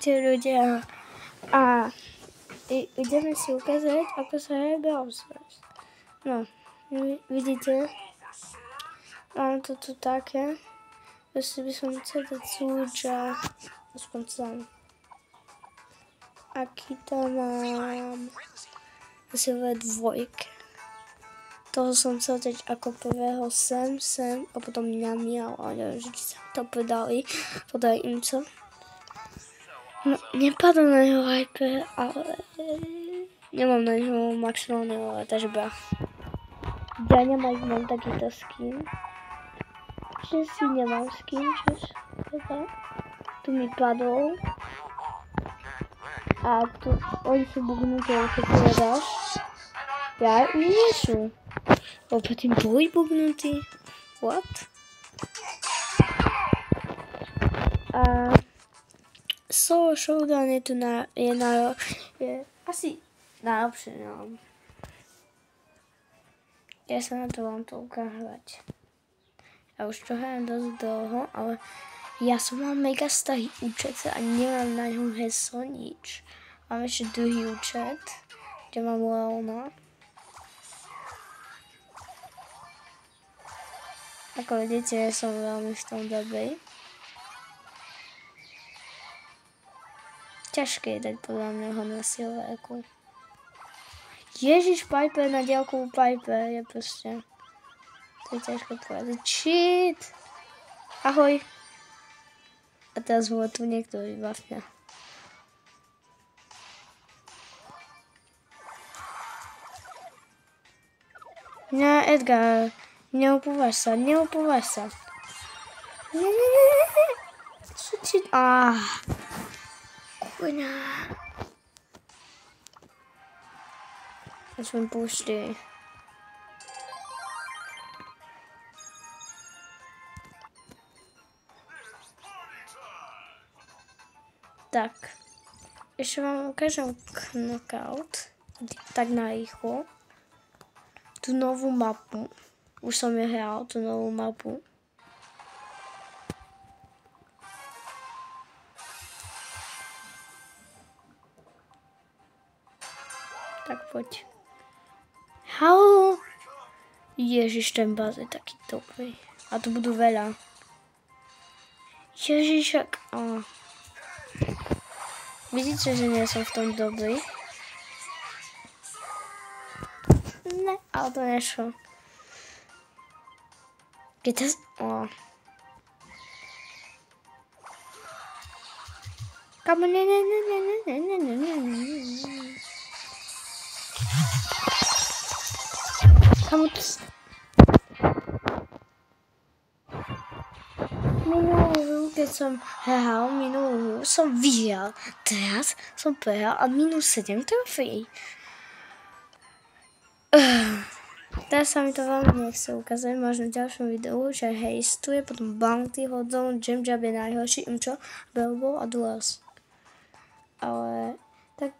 Ahojte ľudia a ideme si ukázať, ako sa hraje Brawl Stars. No, vidíte, mám to tu také, že by som chcel dať súča, aspoň sám. Aký tam mám silové dvojke. Toho som chcel dať ako prvého sem a potom mňam, ale že sa to podali im co. No, nepadol na jeho hyper, ale nemám na jeho maximálne level, takže ba. Ja nemám takýto skin. Že si nemám skin, čož teda. Tu mi padol. A tu, oni sú bugnutí, keď povedáš. Ja už nie sú. Opäť im boli bugnutí. What? A Solo Showdown je tu je asi najlepšie, no. Ja sa na to vám to ukázať. Ja už to hrajem dosť dlho, ale ja som mal mega starý účet a nemám na ňom heslo nič. Mám ešte druhý účet, kde mám Leona. Ako vidíte, ja som veľmi v tom dobrej. Ťažké je dať podľa mňa ho na silverku. Ježiš, Piper na diaľkovú Piper je proste. To je ťažké povedať. Cheat! Ahoj! A teraz bolo tu niekto vybavňa. Ja, Edgar, neopúvaš sa. Nie. Cheat! Kurňa. Aspoň púšti. Tak. Ešte vám ukážem knockout. Tak na rýchlo. Tú novú mapu. Už som ju hral, tú novú mapu. Tak poď. Halo! Ježiš, ten baz je taký dobrý. A tu budú veľa. Ježišak. Vidíte, že nie som v tom dobrý? Ne, ale to nešlo. Keď to... Kamo, ne. Kamo to... Minulú, keď som hral, som vyhral. Teraz som prehral a minus 7 trofejí. Teraz sa mi to veľmi nechce ukázať, možno v ďalšom videu, že hejstuje, potom bounty hodzone, jam jab je najhorší, Belbo a duels. Ale tak